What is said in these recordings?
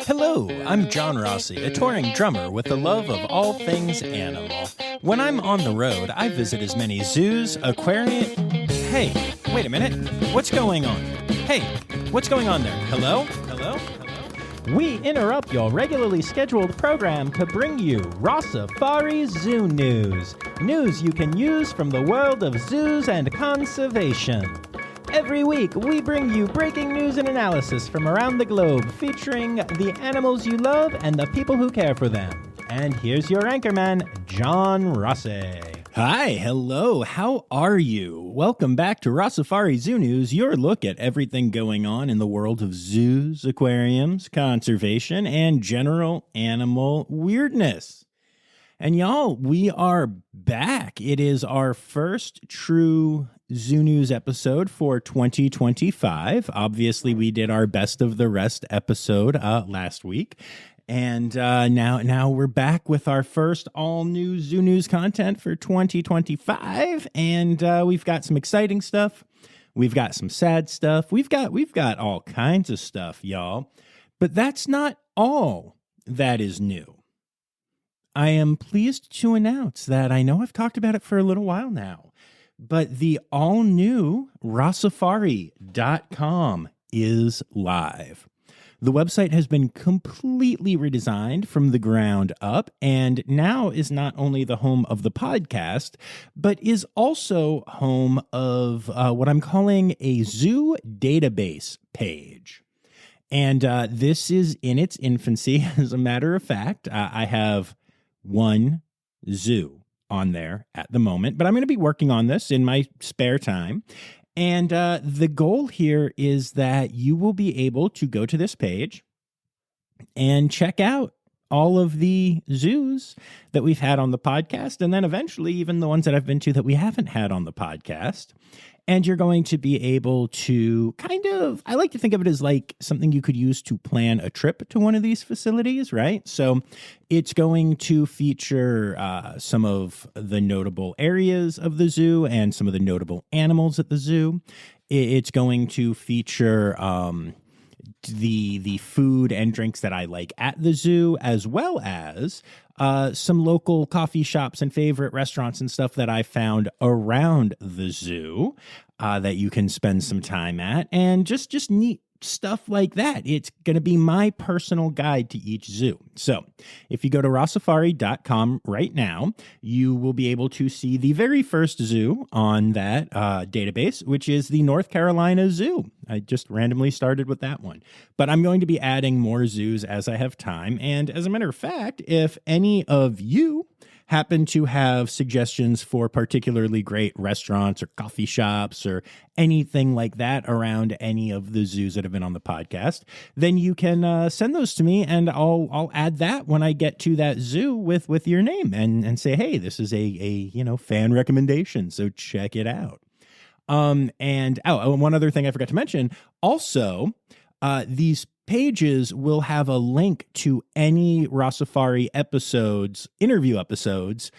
Hello, I'm John Rossi, a touring drummer with a love of all things animal. When I'm on the road, I visit as many zoos, aquariums... Hey, wait a minute. What's going on? Hey, what's going on there? Hello? Hello? Hello? We interrupt your regularly scheduled program to bring you Rossifari Zoo news. News you can use from the world of zoos and conservation. Every week, we bring you breaking news and analysis from around the globe, featuring the animals you love and the people who care for them. And here's your anchorman, John Rossi. Hi, hello, how are you? Welcome back to Rossifari Zoo News, your look at everything going on in the world of zoos, aquariums, conservation, and general animal weirdness. And y'all, we are back. It is our first true Zoo News episode for 2025. Obviously, we did our Best of the Rest episode last week. And now we're back with our first all-new Zoo News content for 2025. And we've got some exciting stuff. We've got some sad stuff. We've got all kinds of stuff, y'all. But that's not all that is new. I am pleased to announce that I know I've talked about it for a little while now, but the all-new Rossifari.com is live. The website has been completely redesigned from the ground up and now is not only the home of the podcast, but is also home of what I'm calling a zoo database page. And this is in its infancy. As a matter of fact, I have one zoo on there at the moment, but I'm going to be working on this in my spare time. And the goal here is that you will be able to go to this page and check out all of the zoos that we've had on the podcast, and then eventually even the ones that I've been to that we haven't had on the podcast. And you're going to be able to I like to think of it as like something you could use to plan a trip to one of these facilities, right? So it's going to feature some of the notable areas of the zoo and some of the notable animals at the zoo. It's going to feature the food and drinks that I like at the zoo, as well as some local coffee shops and favorite restaurants and stuff that I found around the zoo that you can spend some time at, and just neat stuff like that. It's going to be my personal guide to each zoo. So if you go to rossifari.com right now, you will be able to see the very first zoo on that database, which is the North Carolina Zoo. I just randomly started with that one, but I'm going to be adding more zoos as I have time. And as a matter of fact, if any of you happen to have suggestions for particularly great restaurants or coffee shops or anything like that around any of the zoos that have been on the podcast, then you can send those to me, and I'll add that when I get to that zoo with your name and say, hey, this is a fan recommendation, so check it out. And one other thing I forgot to mention, also, these pages will have a link to any Rossifari interview episodes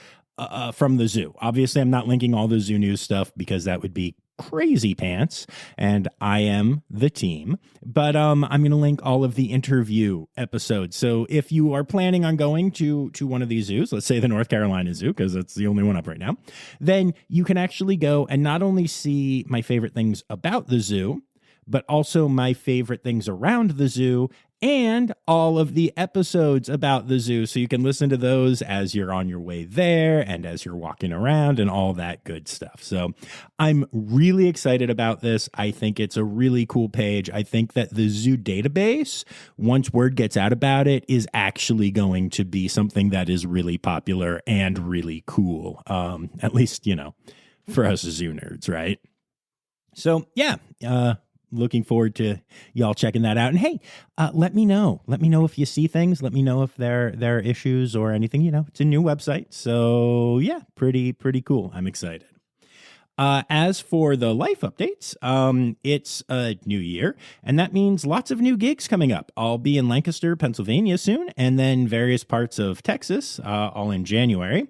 from the zoo. Obviously, I'm not linking all the zoo news stuff because that would be crazy pants, and I am the team. But I'm going to link all of the interview episodes. So if you are planning on going to one of these zoos, let's say the North Carolina Zoo, because that's the only one up right now, then you can actually go and not only see my favorite things about the zoo, but also my favorite things around the zoo and all of the episodes about the zoo. So you can listen to those as you're on your way there and as you're walking around and all that good stuff. So I'm really excited about this. I think it's a really cool page. I think that the zoo database, once word gets out about it, is actually going to be something that is really popular and really cool. At least, for us zoo nerds, right? So yeah, looking forward to y'all checking that out. And hey, let me know. Let me know if you see things. Let me know if there are issues or anything. It's a new website. So yeah, pretty cool. I'm excited. As for the life updates, it's a new year, and that means lots of new gigs coming up. I'll be in Lancaster, Pennsylvania soon, and then various parts of Texas, all in January.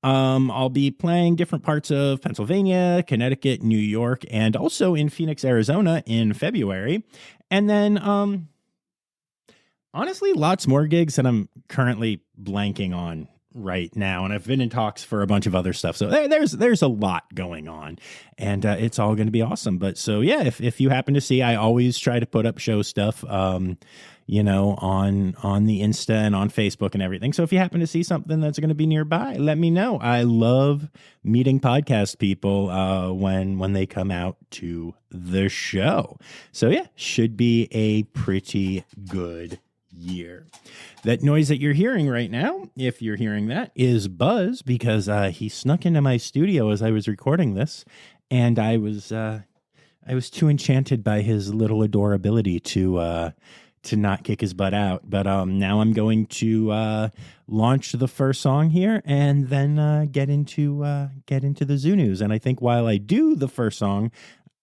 I'll be playing different parts of Pennsylvania, Connecticut, New York, and also in Phoenix, Arizona in February. And then Honestly, lots more gigs that I'm currently blanking on right now, and I've been in talks for a bunch of other stuff. So there's a lot going on, and it's all going to be awesome. But so yeah, if you happen to see, I always try to put up show stuff, on the Insta and on Facebook and everything. So if you happen to see something that's going to be nearby, let me know. I love meeting podcast people when they come out to the show. So yeah, should be a pretty good year. That noise that you're hearing right now, if you're hearing that, is Buzz, because he snuck into my studio as I was recording this, and I was too enchanted by his little adorability to not kick his butt out. But now I'm going to launch the first song here, and then get into the zoo news. And I think while I do the first song,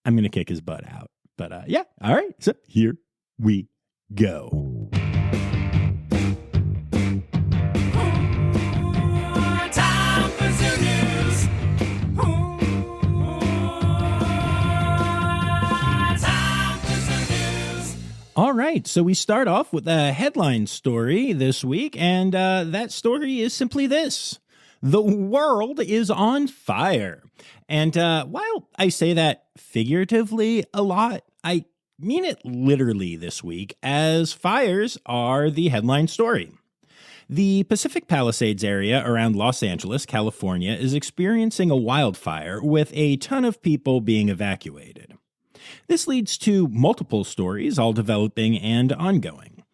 I'm going to kick his butt out. But yeah, all right. So here we go. All right, so we start off with a headline story this week, and that story is simply this: the world is on fire. And while I say that figuratively a lot, I mean it literally this week, as fires are the headline story. The Pacific Palisades area around Los Angeles, California, is experiencing a wildfire with a ton of people being evacuated. This leads to multiple stories, all developing and ongoing.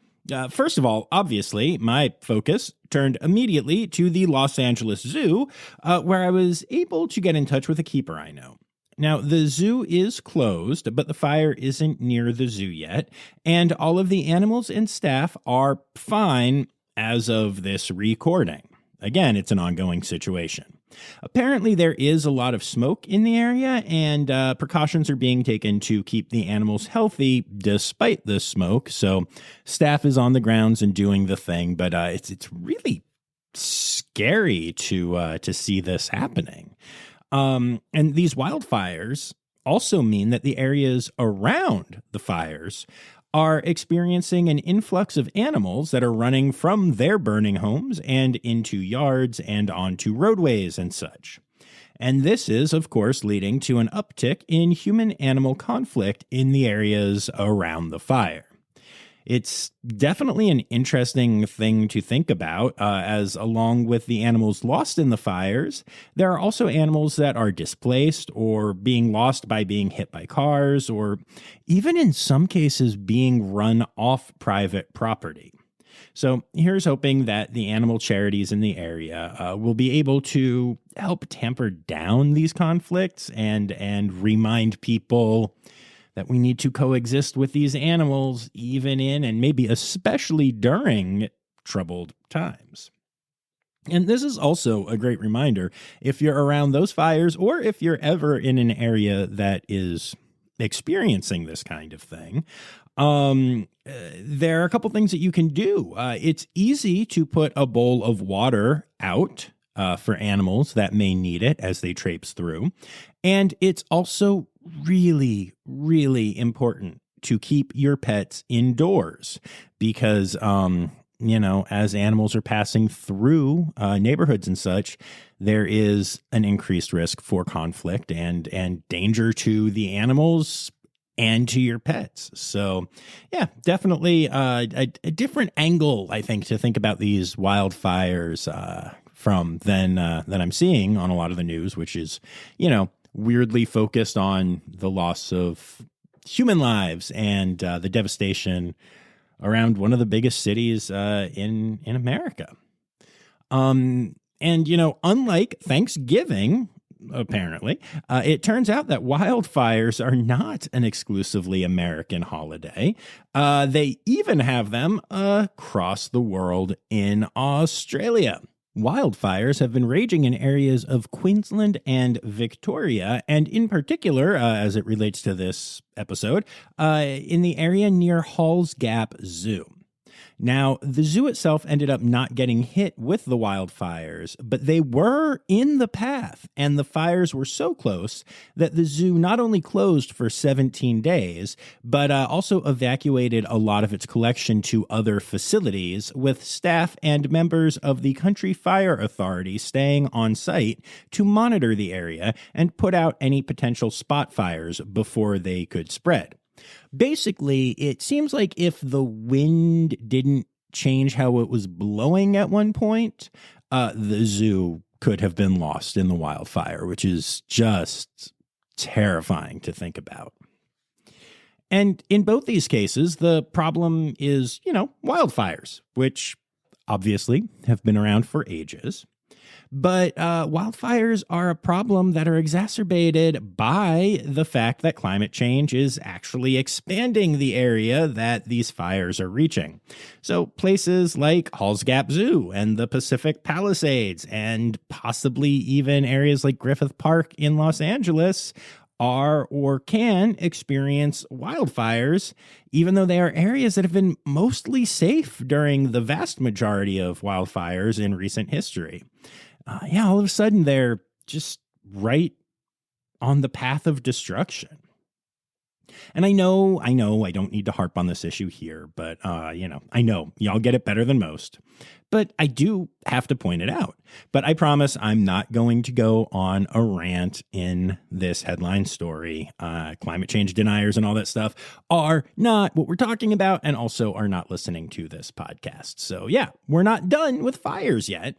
First of all, obviously, my focus turned immediately to the Los Angeles Zoo, where I was able to get in touch with a keeper I know. Now, the zoo is closed, but the fire isn't near the zoo yet, and all of the animals and staff are fine as of this recording. Again, it's an ongoing situation. Apparently, there is a lot of smoke in the area, and precautions are being taken to keep the animals healthy despite the smoke. So staff is on the grounds and doing the thing, but it's really scary to see this happening. And these wildfires also mean that the areas around the fires are experiencing an influx of animals that are running from their burning homes and into yards and onto roadways and such. And this is, of course, leading to an uptick in human-animal conflict in the areas around the fire. It's definitely an interesting thing to think about, as along with the animals lost in the fires, there are also animals that are displaced or being lost by being hit by cars, or even in some cases being run off private property. So here's hoping that the animal charities in the area will be able to help tamper down these conflicts and remind people that we need to coexist with these animals even in and maybe especially during troubled times. And this is also a great reminder, if you're around those fires or if you're ever in an area that is experiencing this kind of thing, there are a couple things that you can do. It's easy to put a bowl of water out for animals that may need it as they traipse through. And it's also really, really important to keep your pets indoors because, as animals are passing through neighborhoods and such, there is an increased risk for conflict and danger to the animals and to your pets. So, yeah, definitely a different angle, I think, to think about these wildfires from than I'm seeing on a lot of the news, which is, weirdly focused on the loss of human lives and the devastation around one of the biggest cities in America. And, unlike Thanksgiving, apparently, it turns out that wildfires are not an exclusively American holiday. They even have them across the world in Australia. Wildfires have been raging in areas of Queensland and Victoria, and in particular, as it relates to this episode, in the area near Halls Gap Zoo. Now, the zoo itself ended up not getting hit with the wildfires, but they were in the path, and the fires were so close that the zoo not only closed for 17 days, but also evacuated a lot of its collection to other facilities, with staff and members of the Country Fire Authority staying on site to monitor the area and put out any potential spot fires before they could spread. Basically, it seems like if the wind didn't change how it was blowing at one point, the zoo could have been lost in the wildfire, which is just terrifying to think about. And in both these cases, the problem is, wildfires, which obviously have been around for ages. But wildfires are a problem that are exacerbated by the fact that climate change is actually expanding the area that these fires are reaching. So places like Halls Gap Zoo and the Pacific Palisades, and possibly even areas like Griffith Park in Los Angeles, are or can experience wildfires, even though they are areas that have been mostly safe during the vast majority of wildfires in recent history. All of a sudden they're just right on the path of destruction. And I know I don't need to harp on this issue here, but, I know y'all get it better than most. But I do have to point it out. But I promise I'm not going to go on a rant in this headline story. Climate change deniers and all that stuff are not what we're talking about, and also are not listening to this podcast. So yeah, we're not done with fires yet.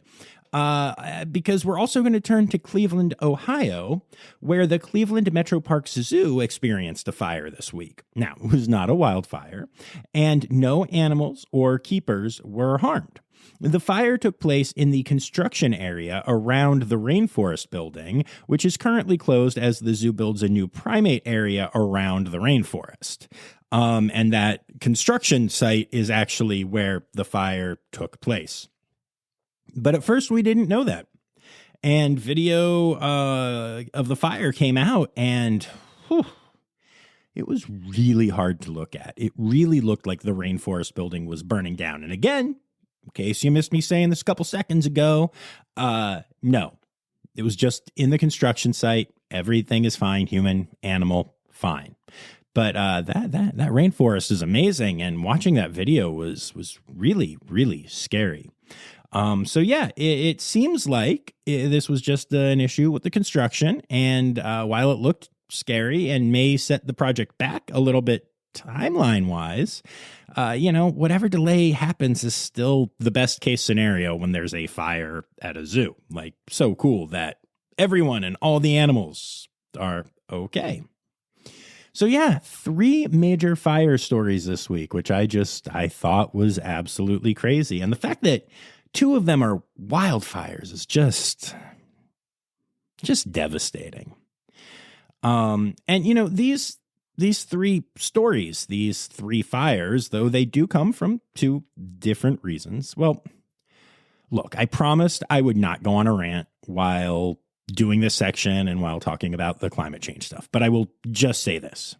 Because we're also going to turn to Cleveland, Ohio, where the Cleveland Metro Parks Zoo experienced a fire this week. Now, it was not a wildfire, and no animals or keepers were harmed. The fire took place in the construction area around the rainforest building, which is currently closed as the zoo builds a new primate area around the rainforest. And that construction site is actually where the fire took place. But at first, we didn't know that. And video of the fire came out, and it was really hard to look at. It really looked like the rainforest building was burning down. And again, in case you missed me saying this a couple seconds ago, no. It was just in the construction site. Everything is fine. Human, animal, fine. But that rainforest is amazing. And watching that video was really, really scary. It seems like this was just an issue with the construction, and while it looked scary and may set the project back a little bit timeline-wise, whatever delay happens is still the best case scenario when there's a fire at a zoo. Like, so cool that everyone and all the animals are okay. So yeah, 3 major fire stories this week, which I thought was absolutely crazy. And the fact that 2 of them are wildfires is just devastating. These 3 stories, these 3 fires, though they do come from 2 different reasons. Well, look, I promised I would not go on a rant while doing this section and while talking about the climate change stuff, but I will just say this.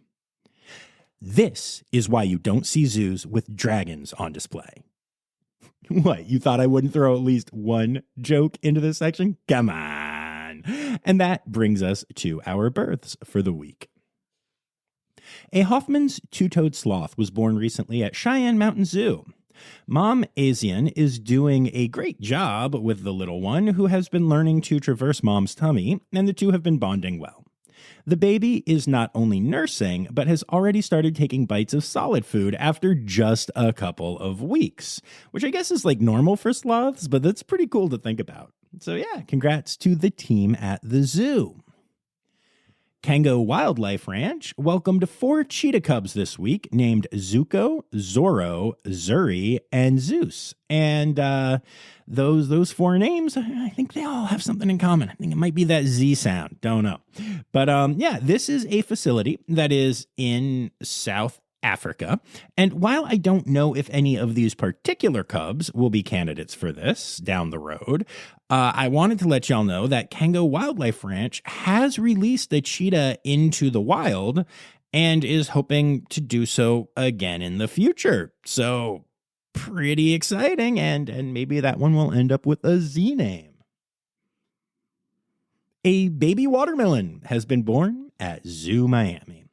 This is why you don't see zoos with dragons on display. What, you thought I wouldn't throw at least one joke into this section? Come on. And that brings us to our births for the week. A Hoffman's two-toed sloth was born recently at Cheyenne Mountain Zoo. Mom Asian is doing a great job with the little one, who has been learning to traverse mom's tummy, and the 2 have been bonding well. The baby is not only nursing, but has already started taking bites of solid food after just a couple of weeks, which I guess is like normal for sloths, but that's pretty cool to think about. So yeah, congrats to the team at the zoo. Congo Wildlife Ranch welcomed 4 cheetah cubs this week named Zuko, Zorro, Zuri, and Zeus. And those 4 names, I think they all have something in common. I think it might be that Z sound. Don't know. But this is a facility that is in South Africa. And while I don't know if any of these particular cubs will be candidates for this down the road, I wanted to let y'all know that Congo Wildlife Ranch has released a cheetah into the wild and is hoping to do so again in the future. So pretty exciting, and maybe that one will end up with a Z name. A baby watermelon has been born at Zoo Miami.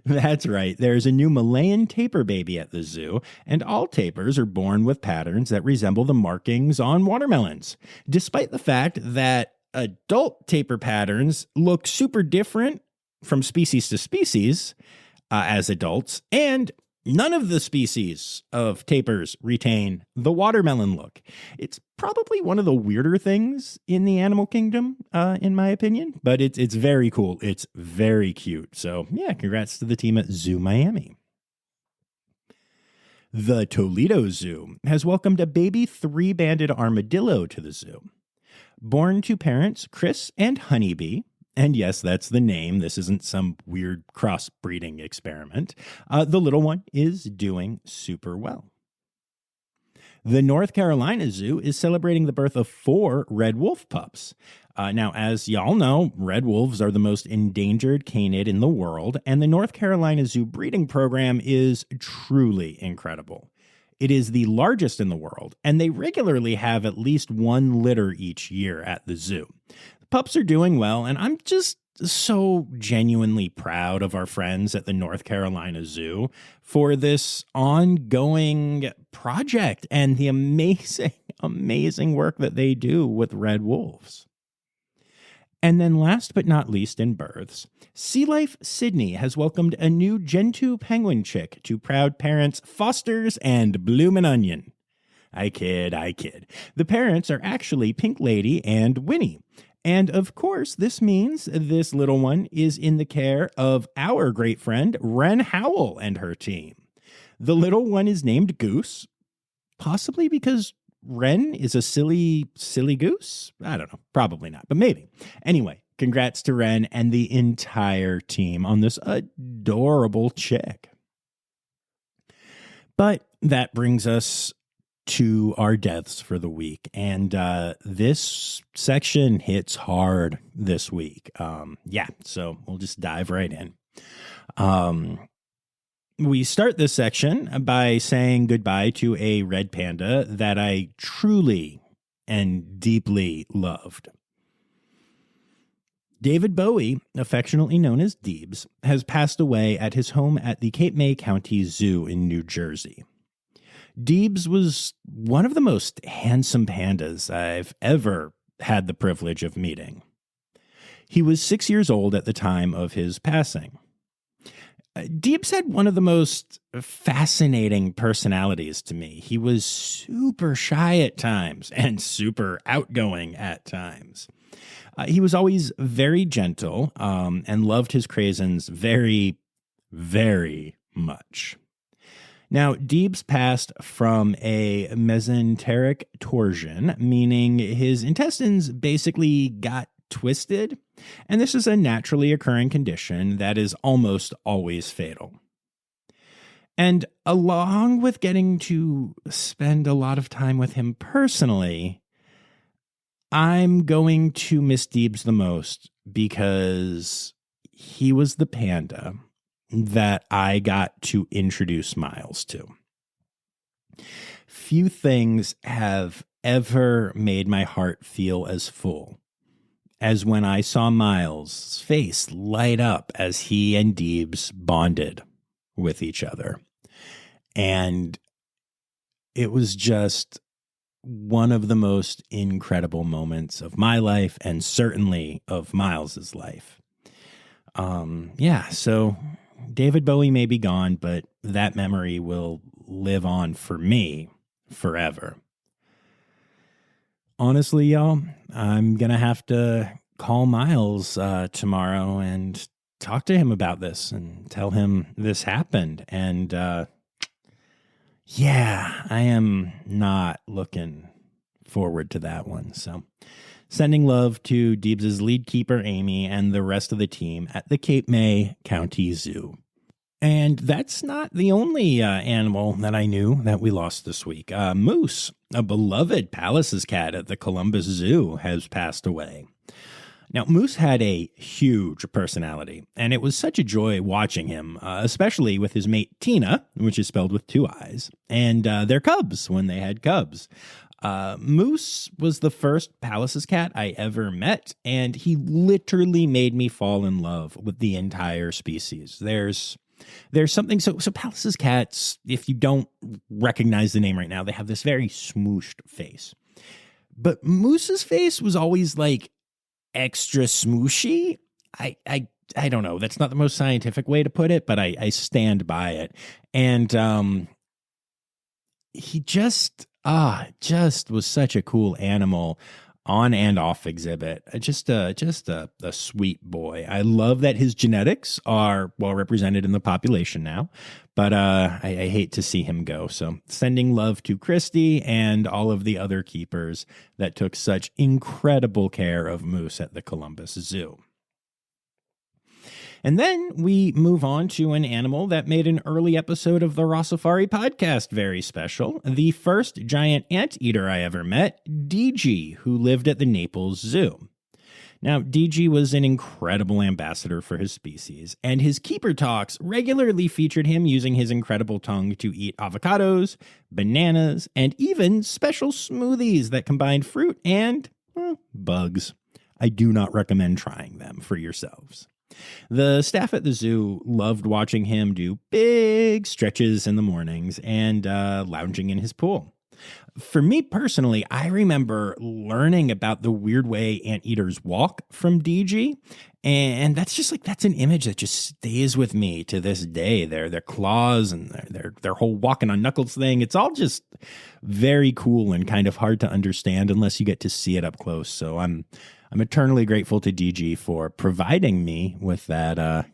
That's right, there's a new Malayan tapir baby at the zoo, and all tapirs are born with patterns that resemble the markings on watermelons, despite the fact that adult tapir patterns look super different from species to species as adults, and none of the species of tapirs retain the watermelon look. It's probably one of the weirder things in the animal kingdom, in my opinion, but it's very cool. It's very cute. So yeah, congrats to the team at Zoo Miami. The Toledo Zoo has welcomed a baby 3-banded armadillo to the zoo. Born to parents Chris and Honeybee, and yes, that's the name. This isn't some weird crossbreeding experiment. The little one is doing super well. The North Carolina Zoo is celebrating the birth of 4 red wolf pups. Now, as y'all know, red wolves are the most endangered canid in the world, and the North Carolina Zoo breeding program is truly incredible. It is the largest in the world, and they regularly have at least 1 litter each year at the zoo. Pups are doing well, and I'm just so genuinely proud of our friends at the North Carolina Zoo for this ongoing project and the amazing work that they do with red wolves. And then last but not least in births, SeaLife Sydney has welcomed a new Gentoo penguin chick to proud parents Foster's and Bloomin' Onion. I kid. The parents are actually Pink Lady and Winnie. And of course, this means this little one is in the care of our great friend, Wren Howell and her team. The little one is named Goose, possibly because Wren is a silly goose? I don't know. Probably not, but maybe. Anyway, congrats to Wren and the entire team on this adorable chick. But that brings us to our deaths for the week. And this section hits hard this week. So we'll just dive right in. We start this section by saying goodbye to a red panda that I truly and deeply loved. David Bowie, affectionately known as Deebs, has passed away at his home at the Cape May County Zoo in New Jersey. Deebs was one of the most handsome pandas I've ever had the privilege of meeting. He was 6 years old at the time of his passing. Deebs had one of the most fascinating personalities to me. He was super shy at times and super outgoing at times. He was always very gentle and loved his craisins very, very much. Now, Deebs passed from a mesenteric torsion, meaning his intestines basically got twisted, and this is a naturally occurring condition that is almost always fatal. And along with getting to spend a lot of time with him personally, I'm going to miss Deebs the most because he was the panda that I got to introduce Miles to. Few things have ever made my heart feel as full as when I saw Miles' face light up as he and Deebs bonded with each other. And it was just one of the most incredible moments of my life and certainly of Miles's life. So David Bowie may be gone, but that memory will live on for me forever. Honestly, y'all, I'm going to have to call Miles tomorrow and talk to him about this and tell him this happened. And I am not looking forward to that one. So sending love to Deebs' lead keeper, Amy, and the rest of the team at the Cape May County Zoo. And that's not the only animal that I knew that we lost this week. Moose, a beloved Pallas's cat at the Columbus Zoo, has passed away. Now, Moose had a huge personality, and it was such a joy watching him, especially with his mate Tina, which is spelled with 2 I's, and their cubs when they had cubs. Moose was the first Pallas's cat I ever met, and he literally made me fall in love with the entire species. There's something, so Pallas's cats, if you don't recognize the name right now, they have this very smooshed face. But Moose's face was always like extra smooshy. I don't know. That's not the most scientific way to put it, but I stand by it. And he just was such a cool animal on and off exhibit. Just a sweet boy. I love that his genetics are well represented in the population now, but I hate to see him go. So sending love to Christy and all of the other keepers that took such incredible care of Moose at the Columbus Zoo. And then we move on to an animal that made an early episode of the Rossifari podcast very special. The first giant anteater I ever met, DG, who lived at the Naples Zoo. Now, DG was an incredible ambassador for his species, and his keeper talks regularly featured him using his incredible tongue to eat avocados, bananas, and even special smoothies that combined fruit and bugs. I do not recommend trying them for yourselves. The staff at the zoo loved watching him do big stretches in the mornings and lounging in his pool. For me personally, I remember learning about the weird way anteaters walk from DG, and that's an image that just stays with me to this day. Their claws and their whole walking on knuckles thing. It's all just very cool and kind of hard to understand unless you get to see it up close. So I'm eternally grateful to DG for providing me with that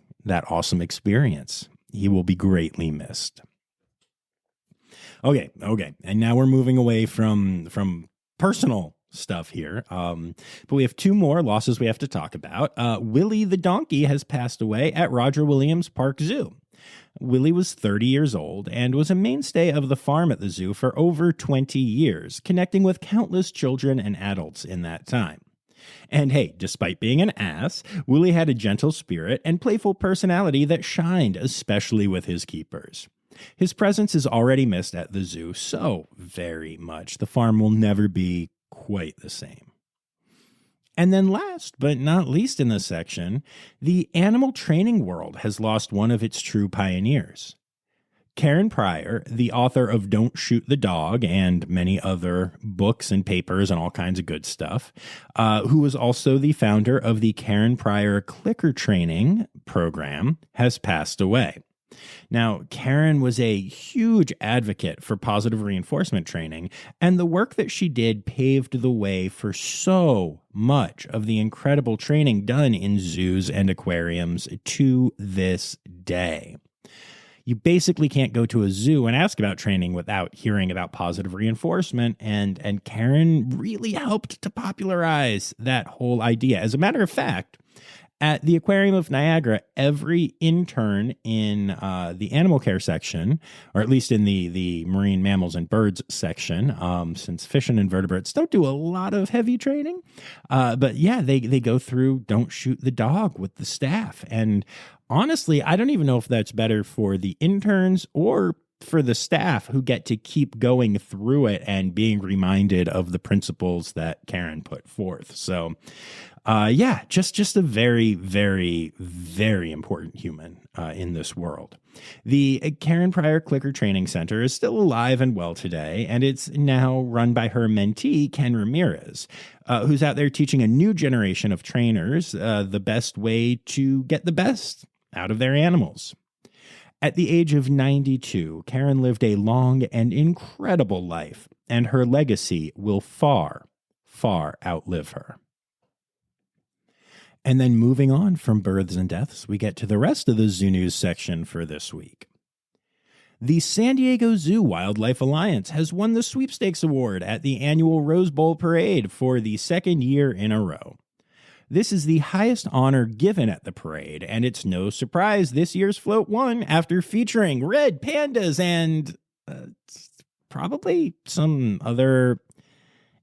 awesome experience. He will be greatly missed. Okay. And now we're moving away from personal stuff here. But we have 2 more losses we have to talk about. Willie the donkey has passed away at Roger Williams Park Zoo. Willie was 30 years old and was a mainstay of the farm at the zoo for over 20 years, connecting with countless children and adults in that time. And hey, despite being an ass, Willie had a gentle spirit and playful personality that shined, especially with his keepers. His presence is already missed at the zoo so very much. The farm will never be quite the same. And then last but not least in this section, the animal training world has lost one of its true pioneers. Karen Pryor, the author of Don't Shoot the Dog and many other books and papers and all kinds of good stuff, who was also the founder of the Karen Pryor Clicker Training program, has passed away. Now, Karen was a huge advocate for positive reinforcement training, and the work that she did paved the way for so much of the incredible training done in zoos and aquariums to this day. You basically can't go to a zoo and ask about training without hearing about positive reinforcement, and Karen really helped to popularize that whole idea. As a matter of fact, at the Aquarium of Niagara, every intern in the animal care section, or at least in the marine mammals and birds section, since fish and invertebrates don't do a lot of heavy training, but yeah, they go through Don't Shoot the Dog with the staff. And honestly, I don't even know if that's better for the interns or for the staff who get to keep going through it and being reminded of the principles that Karen put forth. So just a very, very, very important human in this world. The Karen Pryor Clicker Training Center is still alive and well today, and it's now run by her mentee, Ken Ramirez, who's out there teaching a new generation of trainers the best way to get the best out of their animals. At the age of 92, Karen lived a long and incredible life, and her legacy will far, far outlive her. And then moving on from births and deaths, we get to the rest of the Zoo News section for this week. The San Diego Zoo Wildlife Alliance has won the Sweepstakes Award at the annual Rose Bowl Parade for the 2nd year in a row. This is the highest honor given at the parade, and it's no surprise this year's float won after featuring red pandas and probably some other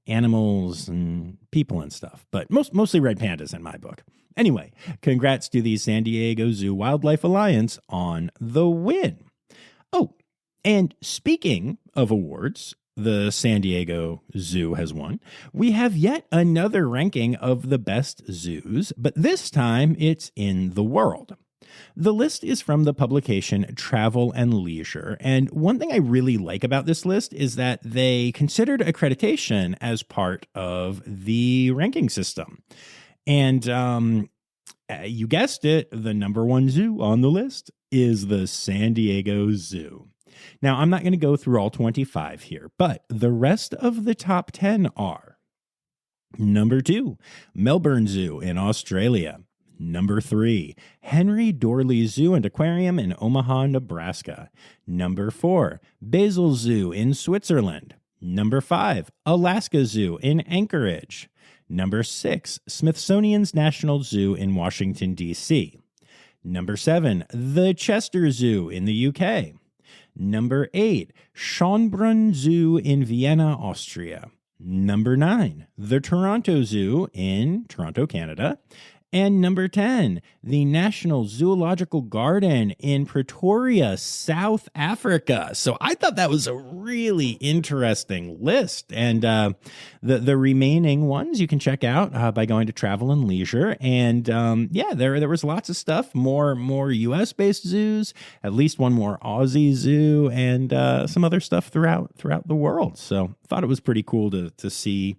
animals and people and stuff, but mostly red pandas in my book. Anyway, congrats to the San Diego Zoo Wildlife Alliance on the win. Oh, and speaking of awards, the San Diego Zoo has won. We have yet another ranking of the best zoos, but this time it's in the world. The list is from the publication Travel and Leisure, and one thing I really like about this list is that they considered accreditation as part of the ranking system. And you guessed it, the number one zoo on the list is the San Diego Zoo. Now, I'm not going to go through all 25 here, but the rest of the top 10 are: number 2, Melbourne Zoo in Australia. Number 3, Henry Dorley Zoo and Aquarium in Omaha, Nebraska. Number 4, Basel Zoo in Switzerland. Number 5, Alaska Zoo in Anchorage. Number 6, Smithsonian's National Zoo in Washington, D.C. Number 7, the Chester Zoo in the UK. Number 8, Schönbrunn Zoo in Vienna, Austria. Number 9, the Toronto Zoo in Toronto, Canada. And number 10, the National Zoological Garden in Pretoria, South Africa. So I thought that was a really interesting list. And the remaining ones you can check out by going to Travel and Leisure. And there was lots of stuff, more US-based zoos, at least one more Aussie zoo, and some other stuff throughout the world. So I thought it was pretty cool to see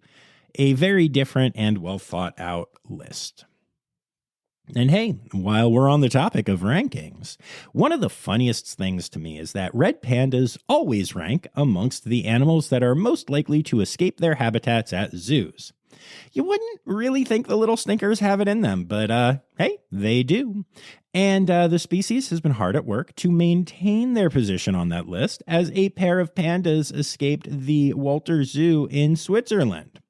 a very different and well-thought-out list. And hey, while we're on the topic of rankings, one of the funniest things to me is that red pandas always rank amongst the animals that are most likely to escape their habitats at zoos. You wouldn't really think the little stinkers have it in them, but hey, they do. And the species has been hard at work to maintain their position on that list, as a pair of pandas escaped the Walter Zoo in Switzerland.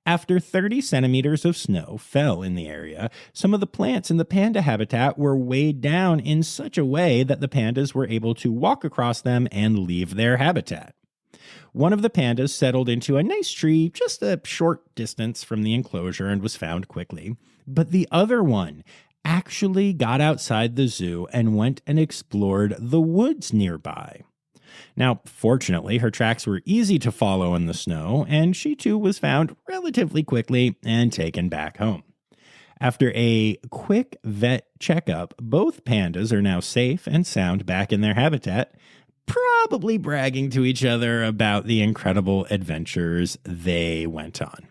After 30 centimeters of snow fell in the area, some of the plants in the panda habitat were weighed down in such a way that the pandas were able to walk across them and leave their habitat. One of the pandas settled into a nice tree just a short distance from the enclosure and was found quickly, but the other one actually got outside the zoo and went and explored the woods nearby. Now, fortunately, her tracks were easy to follow in the snow, and she too was found relatively quickly and taken back home. After a quick vet checkup, both pandas are now safe and sound back in their habitat, probably bragging to each other about the incredible adventures they went on.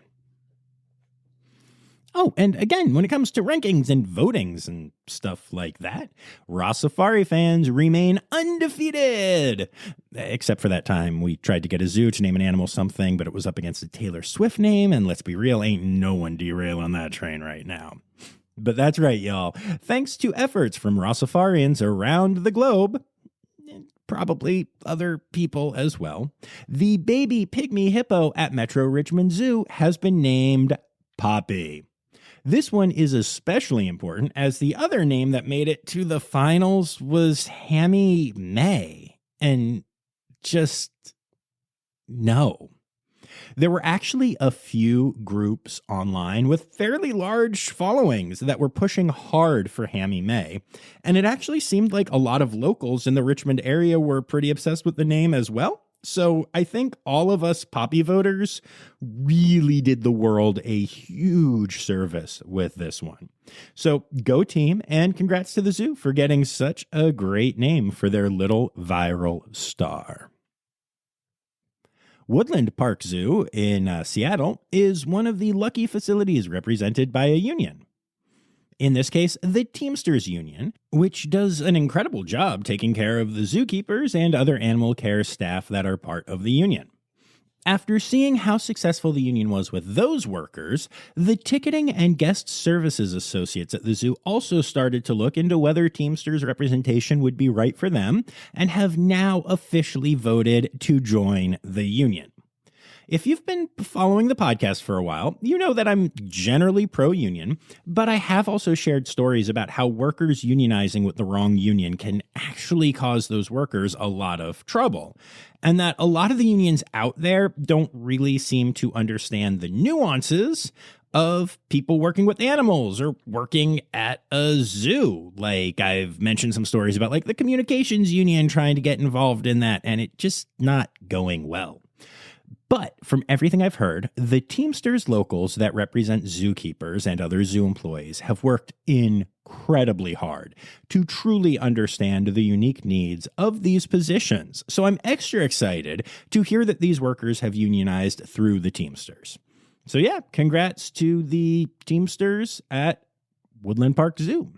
Oh, and again, when it comes to rankings and votings and stuff like that, Rossifari fans remain undefeated. Except for that time we tried to get a zoo to name an animal something, but it was up against a Taylor Swift name, and let's be real, ain't no one derailing that train right now. But that's right, y'all. Thanks to efforts from Rossifarians around the globe, and probably other people as well, the baby pygmy hippo at Metro Richmond Zoo has been named Poppy. This one is especially important as the other name that made it to the finals was Hammy May. And just no. There were actually a few groups online with fairly large followings that were pushing hard for Hammy May. And it actually seemed like a lot of locals in the Richmond area were pretty obsessed with the name as well. So I think all of us Poppy voters really did the world a huge service with this one. So go team, and congrats to the zoo for getting such a great name for their little viral star. Woodland Park Zoo in Seattle is one of the lucky facilities represented by a union. In this case, the Teamsters Union, which does an incredible job taking care of the zookeepers and other animal care staff that are part of the union. After seeing how successful the union was with those workers, the ticketing and guest services associates at the zoo also started to look into whether Teamsters representation would be right for them, and have now officially voted to join the union. If you've been following the podcast for a while, you know that I'm generally pro-union, but I have also shared stories about how workers unionizing with the wrong union can actually cause those workers a lot of trouble, and that a lot of the unions out there don't really seem to understand the nuances of people working with animals or working at a zoo. Like, I've mentioned some stories about like the communications union trying to get involved in that, and it just not going well. But from everything I've heard, the Teamsters locals that represent zookeepers and other zoo employees have worked incredibly hard to truly understand the unique needs of these positions. So I'm extra excited to hear that these workers have unionized through the Teamsters. So yeah, congrats to the Teamsters at Woodland Park Zoo.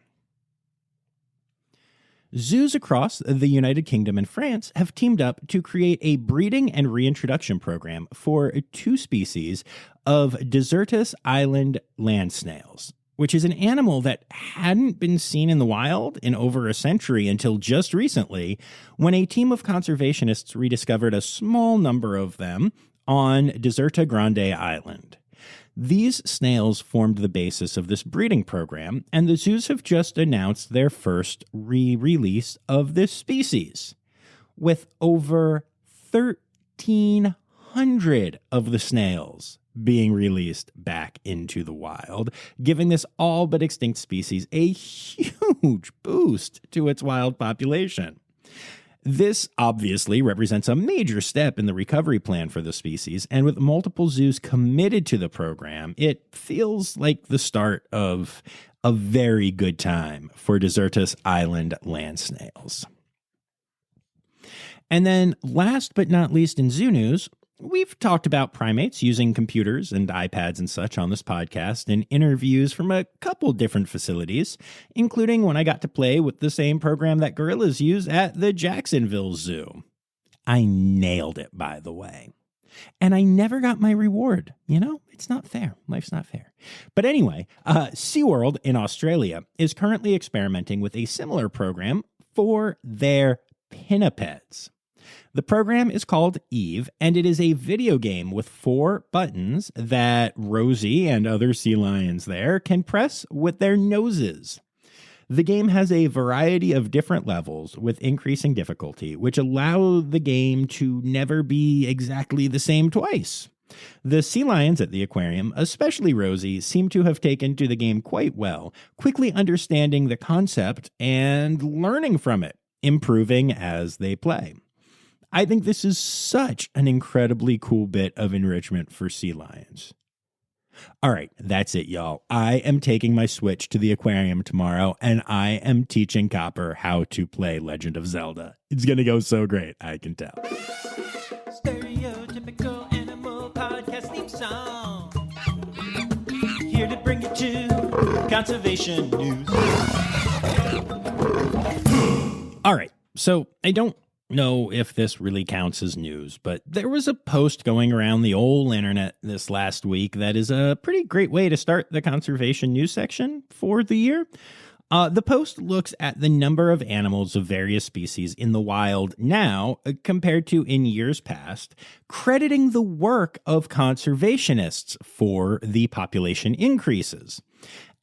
Zoos across the United Kingdom and France have teamed up to create a breeding and reintroduction program for 2 species of desertus island land snails, which is an animal that hadn't been seen in the wild in over a century until just recently, when a team of conservationists rediscovered a small number of them on Deserta Grande Island. These snails formed the basis of this breeding program, and the zoos have just announced their first re-release of this species, with over 1,300 of the snails being released back into the wild, giving this all but extinct species a huge boost to its wild population. This obviously represents a major step in the recovery plan for the species, and with multiple zoos committed to the program, it feels like the start of a very good time for desertus island land snails. And then last but not least in zoo news, we've talked about primates using computers and iPads and such on this podcast in interviews from a couple different facilities, including when I got to play with the same program that gorillas use at the Jacksonville Zoo. I nailed it, by the way. And I never got my reward. You know, it's not fair. Life's not fair. But anyway, SeaWorld in Australia is currently experimenting with a similar program for their pinnipeds. The program is called Eve, and it is a video game with 4 buttons that Rosie and other sea lions there can press with their noses. The game has a variety of different levels with increasing difficulty, which allow the game to never be exactly the same twice. The sea lions at the aquarium, especially Rosie, seem to have taken to the game quite well, quickly understanding the concept and learning from it, improving as they play. I think this is such an incredibly cool bit of enrichment for sea lions. All right, that's it, y'all. I am taking my Switch to the aquarium tomorrow, and I am teaching Copper how to play Legend of Zelda. It's going to go so great, I can tell. Stereotypical animal podcast theme song. Here to bring you to conservation news. All right, so I don't know if this really counts as news, but there was a post going around the old internet this last week that is a pretty great way to start the conservation news section for the year. The post looks at the number of animals of various species in the wild now compared to in years past, crediting the work of conservationists for the population increases.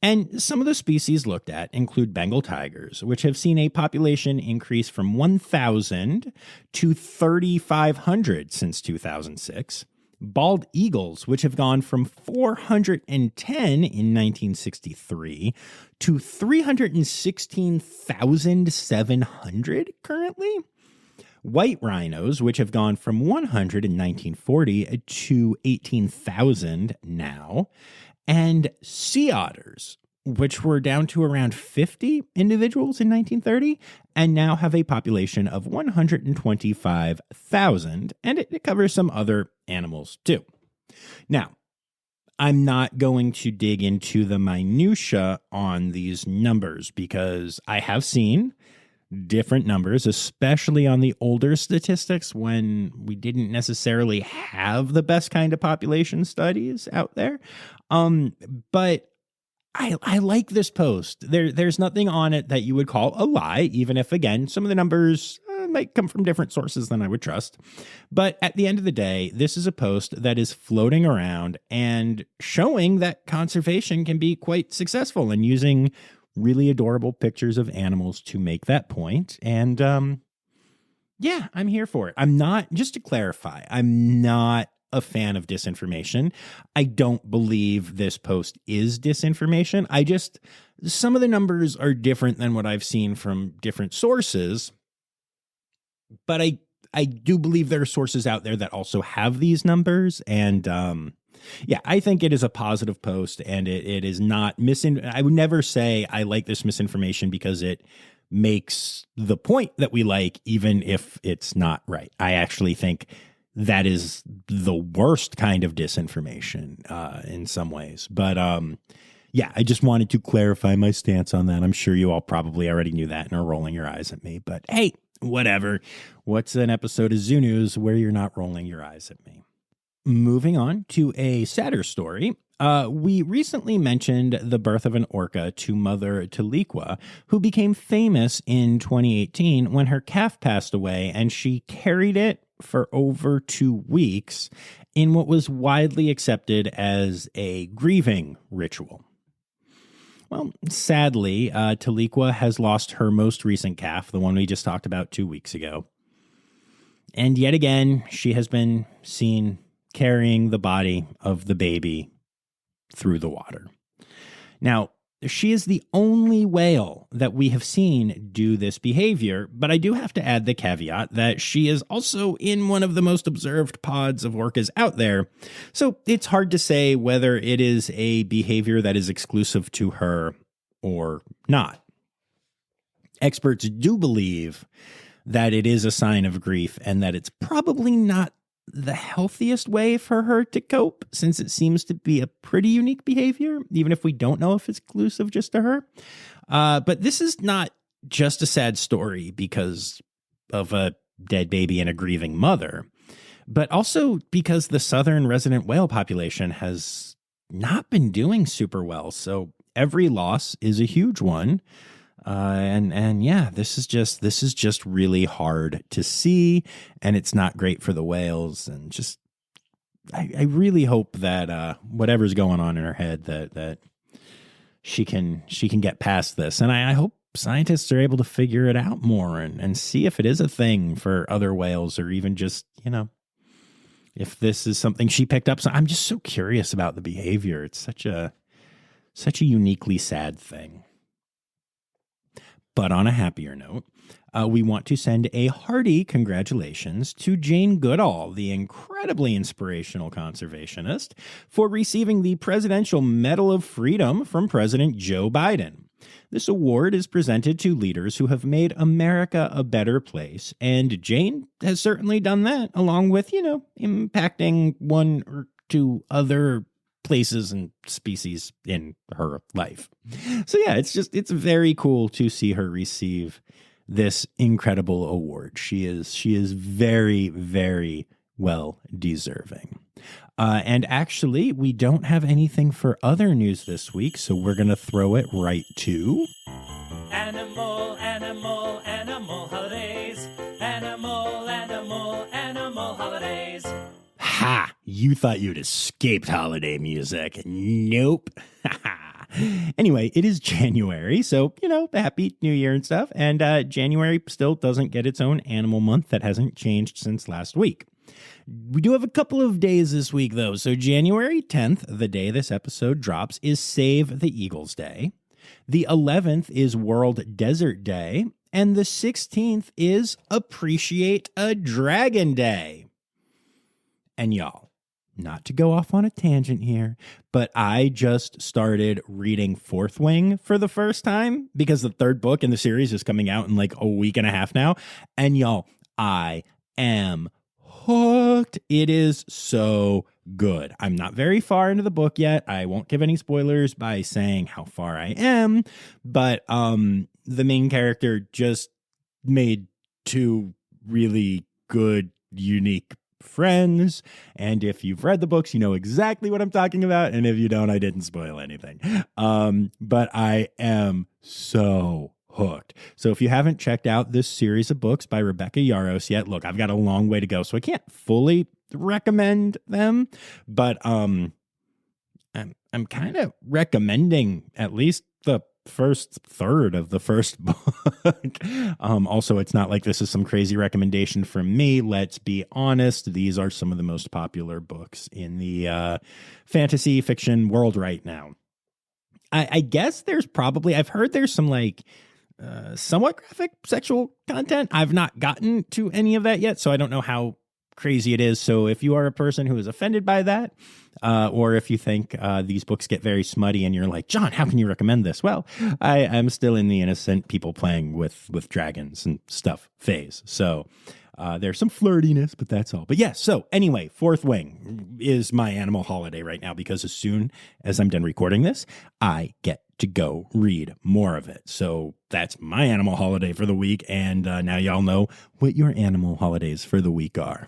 And some of the species looked at include Bengal tigers, which have seen a population increase from 1,000 to 3,500 since 2006. Bald eagles, which have gone from 410 in 1963 to 316,700 currently. White rhinos, which have gone from 100 in 1940 to 18,000 now. And sea otters, which were down to around 50 individuals in 1930, and now have a population of 125,000, and it covers some other animals too. Now, I'm not going to dig into the minutia on these numbers because I have seen different numbers, especially on the older statistics when we didn't necessarily have the best kind of population studies out there. But I like this post. There's nothing on it that you would call a lie, even if, again, some of the numbers might come from different sources than I would trust. But at the end of the day, this is a post that is floating around and showing that conservation can be quite successful and using really adorable pictures of animals to make that point. And yeah, I'm here for it. I'm not, just to clarify, I'm not a fan of disinformation. I don't believe this post is disinformation. Some of the numbers are different than what I've seen from different sources, but I do believe there are sources out there that also have these numbers. And yeah, I think it is a positive post, and it is not I would never say I like this misinformation because it makes the point that we like, even if it's not right. I actually think that is the worst kind of disinformation in some ways. But yeah, I just wanted to clarify my stance on that. I'm sure you all probably already knew that and are rolling your eyes at me. But hey, whatever. What's an episode of Zoo News where you're not rolling your eyes at me? Moving on to a sadder story. We recently mentioned the birth of an orca to mother Tahlequah, who became famous in 2018 when her calf passed away, and she carried it for over 2 weeks in what was widely accepted as a grieving ritual. Well, sadly, Tahlequah has lost her most recent calf, the one we just talked about 2 weeks ago. And yet again, she has been seen carrying the body of the baby through the water. Now, she is the only whale that we have seen do this behavior, but I do have to add the caveat that she is also in one of the most observed pods of orcas out there. So it's hard to say whether it is a behavior that is exclusive to her or not. Experts do believe that it is a sign of grief and that it's probably not the healthiest way for her to cope, since it seems to be a pretty unique behavior, even if we don't know if it's exclusive just to her. But this is not just a sad story because of a dead baby and a grieving mother, but also because the southern resident whale population has not been doing super well. So every loss is a huge one. And yeah, this is just really hard to see, and it's not great for the whales. And just, I really hope that, whatever's going on in her head, that she can get past this. And I hope scientists are able to figure it out more and see if it is a thing for other whales, or even just, if this is something she picked up. So I'm just so curious about the behavior. It's such a uniquely sad thing. But on a happier note, we want to send a hearty congratulations to Jane Goodall, the incredibly inspirational conservationist, for receiving the Presidential Medal of Freedom from President Joe Biden. This award is presented to leaders who have made America a better place, and Jane has certainly done that, along with, impacting one or two other places and species in her life. So yeah, it's very cool to see her receive this incredible award. She is very, very well deserving. And actually, we don't have anything for other news this week, so we're going to throw it right to Animal, animal, animal holidays. Animal, animal, animal holidays. Ha! You thought you'd escaped holiday music. Nope. Anyway, it is January, so, happy New Year and stuff. And January still doesn't get its own animal month. That hasn't changed since last week. We do have a couple of days this week, though. So January 10th, the day this episode drops, is Save the Eagles Day. The 11th is World Desert Day. And the 16th is Appreciate a Dragon Day. And y'all, not to go off on a tangent here, but I just started reading Fourth Wing for the first time because the third book in the series is coming out in like a week and a half now. And y'all, I am hooked. It is so good. I'm not very far into the book yet. I won't give any spoilers by saying how far I am, but the main character just made 2 really good, unique friends, and if you've read the books, you know exactly what I'm talking about, and if you don't, I didn't spoil anything. But I am so hooked. So if you haven't checked out this series of books by Rebecca Yarros yet, look, I've got a long way to go, so I can't fully recommend them, but I'm kind of recommending at least the first third of the first book. Also, it's not like this is some crazy recommendation from me. Let's be honest. These are some of the most popular books in the fantasy fiction world right now. I guess I've heard there's some like somewhat graphic sexual content. I've not gotten to any of that yet, so I don't know how crazy it is. So if you are a person who is offended by that, or if you think these books get very smutty and you're like, John, how can you recommend this? Well, I am still in the innocent people playing with dragons and stuff phase. So there's some flirtiness, but that's all. But yes, so anyway, Fourth Wing is my animal holiday right now because as soon as I'm done recording this, I get to go read more of it. So that's my animal holiday for the week. And now y'all know what your animal holidays for the week are.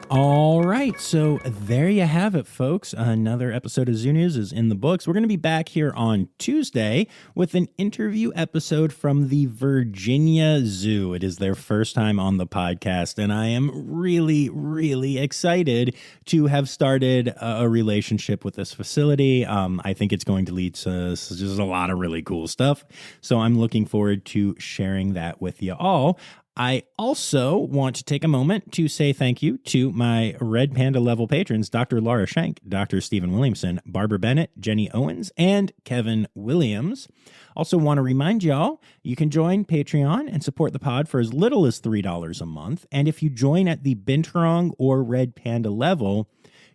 All right, so there you have it, folks. Another episode of Zoo News is in the books. We're going to be back here on Tuesday with an interview episode from the Virginia Zoo. It is their first time on the podcast, and I am really, really excited to have started a relationship with this facility. I think it's going to lead to just a lot of really cool stuff, so I'm looking forward to sharing that with you all. I also want to take a moment to say thank you to my Red Panda level patrons, Dr. Laura Schenk, Dr. Stephen Williamson, Barbara Bennett, Jenny Owens, and Kevin Williams. Also want to remind y'all, you can join Patreon and support the pod for as little as $3 a month. And if you join at the Binturong or Red Panda level,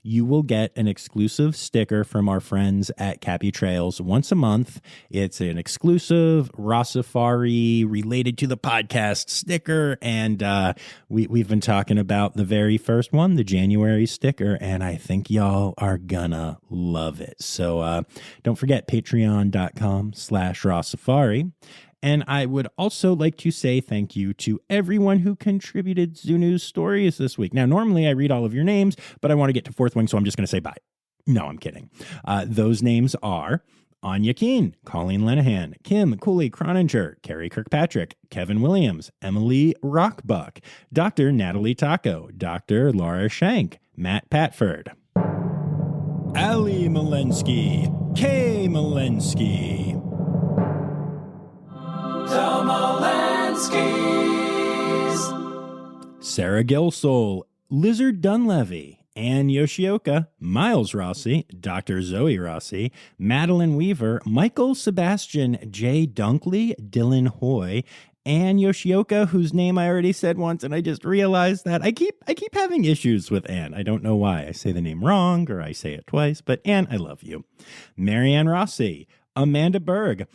you will get an exclusive sticker from our friends at Cappy Trails once a month. It's an exclusive Rossifari related to the podcast sticker. And we've been talking about the very first one, the January sticker, and I think y'all are gonna love it. So don't forget patreon.com/Rossifari. And I would also like to say thank you to everyone who contributed Zoo News stories this week. Now, normally I read all of your names, but I want to get to Fourth Wing, so I'm just going to say bye. No, I'm kidding. Those names are Anya Keene, Colleen Lenahan, Kim Cooley Croninger, Carrie Kirkpatrick, Kevin Williams, Emily Rockbuck, Dr. Natalie Taco, Dr. Laura Schenk, Matt Patford, Ali Malensky, Kay Malensky, Sarah Gilsoul, Lizard Dunlevy, Anne Yoshioka, Miles Rossi, Dr. Zoe Rossi, Madeline Weaver, Michael Sebastian, Jay Dunkley, Dylan Hoy, Anne Yoshioka, whose name I already said once, and I just realized that I keep having issues with Anne. I don't know why. I say the name wrong or I say it twice, but Anne, I love you. Marianne Rossi, Amanda Berg,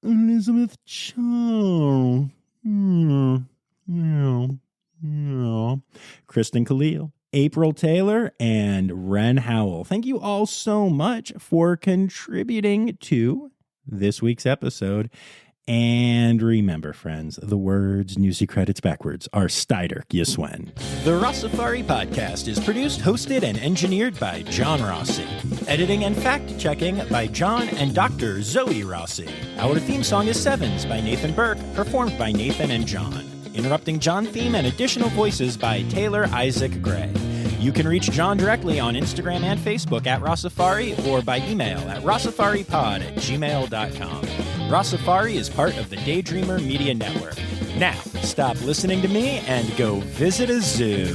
Elizabeth Cho, Kristen Khalil, April Taylor, and Ren Howell. Thank you all so much for contributing to this week's episode. And remember, friends, the words Newsy credits backwards are Steider Yaswen. The Rossifari podcast is produced, hosted, and engineered by John Rossi. Editing and fact-checking by John and Dr. Zoe Rossi. Our theme song is Sevens by Nathan Burke, performed by Nathan and John. Interrupting John theme and additional voices by Taylor Isaac Gray. You can reach John directly on Instagram and Facebook at Rossifari or by email at rossifaripod@gmail.com. Rossifari is part of the Daydreamer Media Network. Now, stop listening to me and go visit a zoo.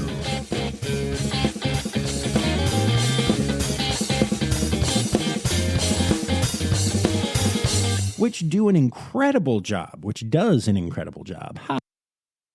Which does an incredible job.